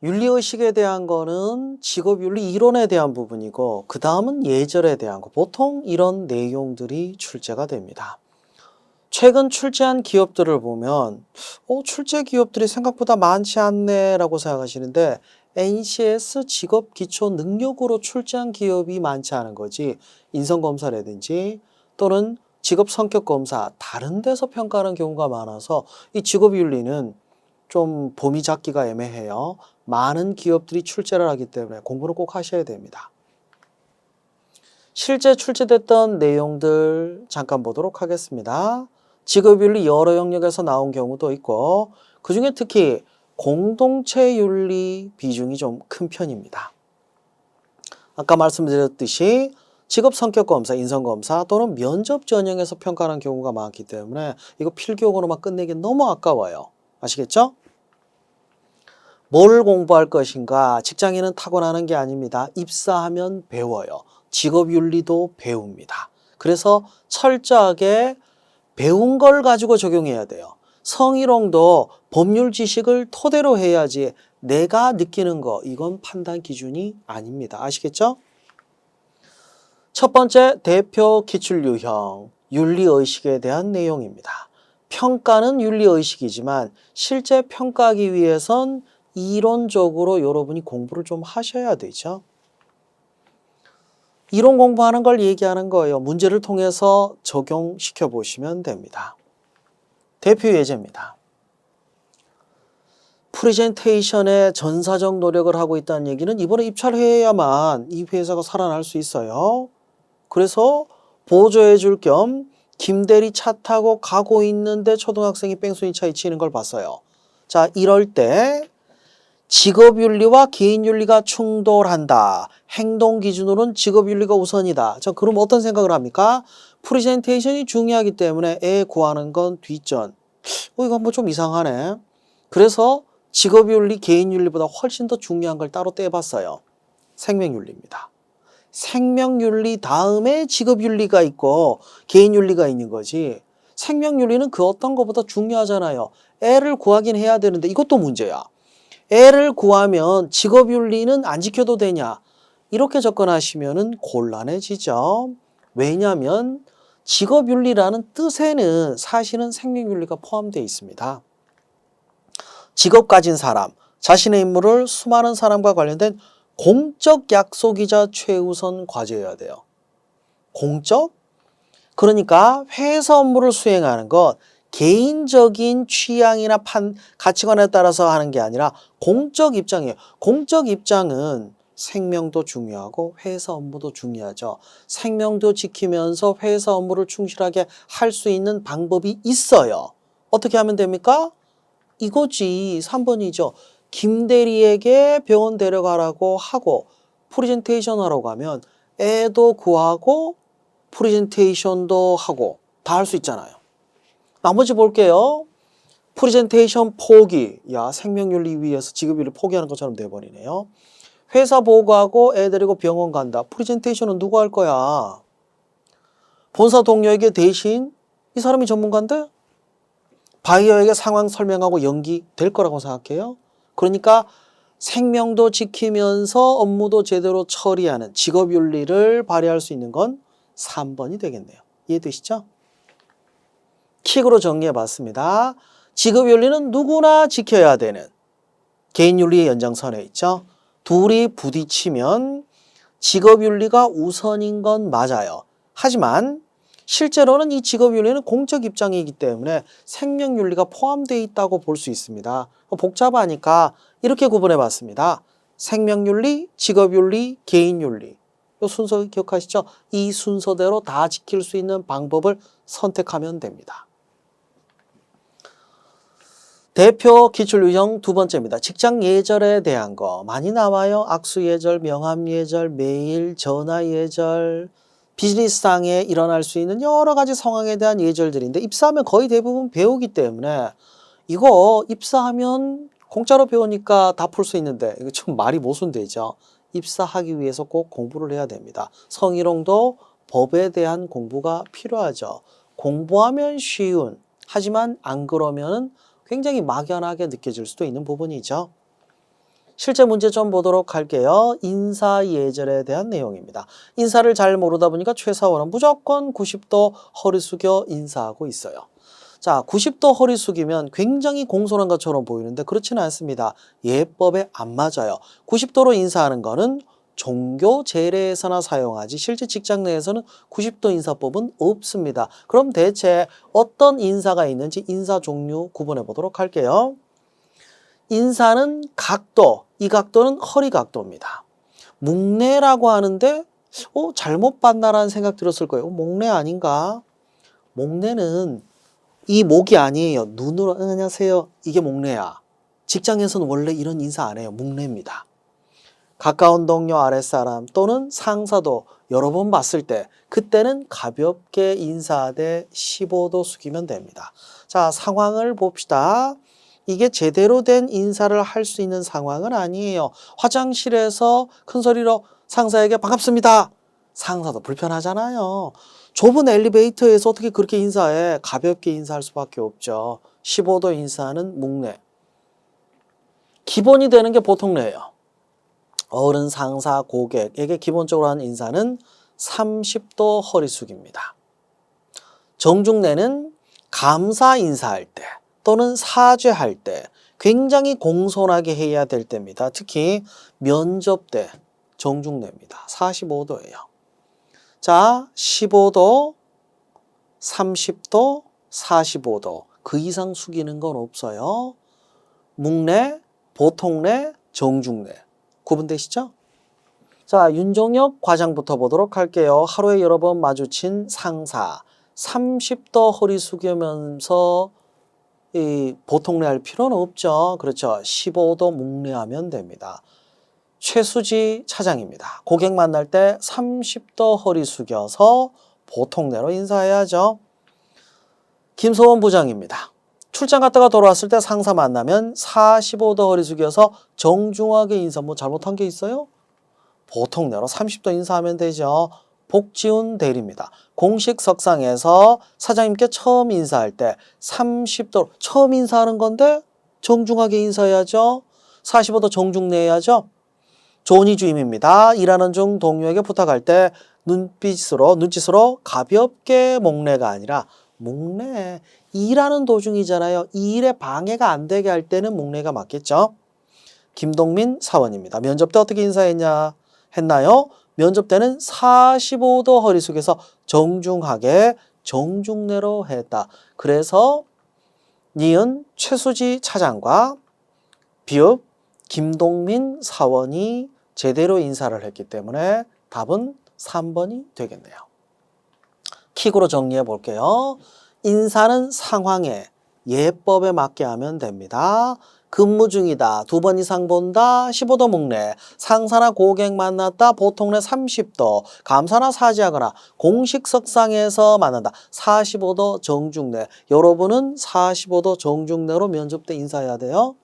윤리의식에 대한 거는 직업윤리 이론에 대한 부분이고 그 다음은 예절에 대한 거. 보통 이런 내용들이 출제가 됩니다. 최근 출제한 기업들을 보면 출제 기업들이 생각보다 많지 않네 라고 생각하시는데 NCS 직업기초능력으로 출제한 기업이 많지 않은 거지 인성검사라든지 또는 직업성격검사 다른 데서 평가하는 경우가 많아서 이 직업윤리는 좀 범위 잡기가 애매해요. 많은 기업들이 출제를 하기 때문에 공부를 꼭 하셔야 됩니다. 실제 출제됐던 내용들 잠깐 보도록 하겠습니다. 직업윤리 여러 영역에서 나온 경우도 있고 그 중에 특히 공동체윤리 비중이 좀 큰 편입니다. 아까 말씀드렸듯이 직업성격검사, 인성검사 또는 면접 전형에서 평가하는 경우가 많기 때문에 이거 필기용어로만 끝내기 너무 아까워요. 아시겠죠? 뭘 공부할 것인가? 직장인은 타고나는 게 아닙니다. 입사하면 배워요. 직업윤리도 배웁니다. 그래서 철저하게 배운 걸 가지고 적용해야 돼요. 성희롱도 법률 지식을 토대로 해야지 내가 느끼는 거 이건 판단 기준이 아닙니다. 아시겠죠? 첫 번째 대표 기출 유형 윤리의식에 대한 내용입니다. 평가는 윤리의식이지만 실제 평가하기 위해선 이론적으로 여러분이 공부를 좀 하셔야 되죠. 이론 공부하는 걸 얘기하는 거예요. 문제를 통해서 적용시켜 보시면 됩니다. 대표 예제입니다. 프레젠테이션에 전사적 노력을 하고 있다는 얘기는 이번에 입찰해야만 이 회사가 살아날 수 있어요. 그래서 보조해 줄 겸 김대리 차 타고 가고 있는데 초등학생이 뺑소니 차에 치는 걸 봤어요. 자, 이럴 때 직업윤리와 개인윤리가 충돌한다. 행동 기준으로는 직업윤리가 우선이다. 자, 그럼 어떤 생각을 합니까? 프레젠테이션이 중요하기 때문에 애 구하는 건 뒷전. 이거 뭐 좀 이상하네. 그래서 직업윤리, 개인윤리보다 훨씬 더 중요한 걸 따로 떼봤어요. 생명윤리입니다. 생명윤리 다음에 직업윤리가 있고 개인윤리가 있는 거지. 생명윤리는 그 어떤 것보다 중요하잖아요. 애를 구하긴 해야 되는데 이것도 문제야. 애를 구하면 직업윤리는 안 지켜도 되냐? 이렇게 접근하시면 곤란해지죠. 왜냐하면 직업윤리라는 뜻에는 사실은 생명윤리가 포함되어 있습니다. 직업 가진 사람, 자신의 임무를 수많은 사람과 관련된 공적 약속이자 최우선 과제여야 돼요. 공적? 그러니까 회사 업무를 수행하는 것 개인적인 취향이나 가치관에 따라서 하는 게 아니라 공적 입장이에요. 공적 입장은 생명도 중요하고 회사 업무도 중요하죠. 생명도 지키면서 회사 업무를 충실하게 할 수 있는 방법이 있어요. 어떻게 하면 됩니까? 이거지. 3번이죠. 김대리에게 병원 데려가라고 하고 프레젠테이션 하러 가면 애도 구하고 프레젠테이션도 하고 다 할 수 있잖아요. 나머지 볼게요. 프레젠테이션 포기. 야, 생명윤리 위해서 직업윤리 포기하는 것처럼 돼버리네요. 회사 보고하고 애 데리고 병원 간다. 프레젠테이션은 누가 할 거야? 본사 동료에게 대신 이 사람이 전문가인데? 바이어에게 상황 설명하고 연기 될 거라고 생각해요. 그러니까 생명도 지키면서 업무도 제대로 처리하는 직업윤리를 발휘할 수 있는 건 3번이 되겠네요. 이해되시죠? 킥으로 정리해 봤습니다. 직업윤리는 누구나 지켜야 되는 개인윤리의 연장선에 있죠. 둘이 부딪히면 직업윤리가 우선인 건 맞아요. 하지만 실제로는 이 직업윤리는 공적 입장이기 때문에 생명윤리가 포함되어 있다고 볼 수 있습니다. 복잡하니까 이렇게 구분해 봤습니다. 생명윤리, 직업윤리, 개인윤리. 이 순서 기억하시죠? 이 순서대로 다 지킬 수 있는 방법을 선택하면 됩니다. 대표 기출유형 두 번째입니다. 직장 예절에 대한 거 많이 나와요. 악수 예절, 명함 예절, 메일, 전화 예절, 비즈니스상에 일어날 수 있는 여러 가지 상황에 대한 예절들인데 입사하면 거의 대부분 배우기 때문에 이거 입사하면 공짜로 배우니까 다 풀 수 있는데 이거 좀 말이 모순되죠. 입사하기 위해서 꼭 공부를 해야 됩니다. 성희롱도 법에 대한 공부가 필요하죠. 공부하면 쉬운, 하지만 안 그러면 굉장히 막연하게 느껴질 수도 있는 부분이죠. 실제 문제 좀 보도록 할게요. 인사 예절에 대한 내용입니다. 인사를 잘 모르다 보니까 최사원은 무조건 90도 허리 숙여 인사하고 있어요. 자, 90도 허리 숙이면 굉장히 공손한 것처럼 보이는데 그렇지는 않습니다. 예법에 안 맞아요. 90도로 인사하는 거는 종교 제례에서나 사용하지 실제 직장 내에서는 90도 인사법은 없습니다. 그럼 대체 어떤 인사가 있는지 인사 종류 구분해 보도록 할게요. 인사는 각도, 이 각도는 허리 각도입니다. 묵례라고 하는데 잘못 봤나라는 생각 들었을 거예요. 목례 아닌가? 목례는 이 목이 아니에요. 눈으로 안녕하세요. 이게 목례야. 직장에서는 원래 이런 인사 안 해요. 묵례입니다. 가까운 동료 아랫사람 또는 상사도 여러 번 봤을 때 그때는 가볍게 인사하되 15도 숙이면 됩니다. 자, 상황을 봅시다. 이게 제대로 된 인사를 할 수 있는 상황은 아니에요. 화장실에서 큰 소리로 상사에게 반갑습니다. 상사도 불편하잖아요. 좁은 엘리베이터에서 어떻게 그렇게 인사해? 가볍게 인사할 수밖에 없죠. 15도 인사는 묵례. 기본이 되는 게 보통례예요. 어른, 상사, 고객에게 기본적으로 하는 인사는 30도 허리 숙입니다. 정중례는 감사 인사할 때 또는 사죄할 때 굉장히 공손하게 해야 될 때입니다. 특히 면접 때 정중례입니다. 45도예요. 자, 15도, 30도, 45도 그 이상 숙이는 건 없어요. 묵례, 보통례, 정중례 구분되시죠? 자, 윤종혁 과장부터 보도록 할게요. 하루에 여러 번 마주친 상사 30도 허리 숙이면서 보통례 할 필요는 없죠. 그렇죠. 15도 묵례하면 됩니다. 최수지 차장입니다. 고객 만날 때 30도 허리 숙여서 보통례로 인사해야죠. 김소원 부장입니다. 출장 갔다가 돌아왔을 때 상사 만나면 45도 허리 숙여서 정중하게 인사. 뭐 잘못한 게 있어요? 보통례로 30도 인사하면 되죠. 복지훈 대리입니다. 공식 석상에서 사장님께 처음 인사할 때 30도 처음 인사하는 건데 정중하게 인사해야죠. 45도 정중내야죠. 조은희 주임입니다. 일하는 중 동료에게 부탁할 때 눈짓으로 가볍게 목례가 아니라 목례. 일하는 도중이잖아요. 이 일에 방해가 안 되게 할 때는 목례가 맞겠죠. 김동민 사원입니다. 면접 때 어떻게 인사했나요? 면접 때는 45도 허리 숙여서 정중하게 정중례로 했다. 그래서 니은 최수지 차장과 비읍 김동민 사원이 제대로 인사를 했기 때문에 답은 3번이 되겠네요. 킥으로 정리해 볼게요. 인사는 상황에 예법에 맞게 하면 됩니다. 근무 중이다. 2번 이상 본다. 15도 묵례. 상사나 고객 만났다. 보통례 30도. 감사나 사죄하거나 공식 석상에서 만난다. 45도 정중례. 여러분은 45도 정중례로 면접 때 인사해야 돼요.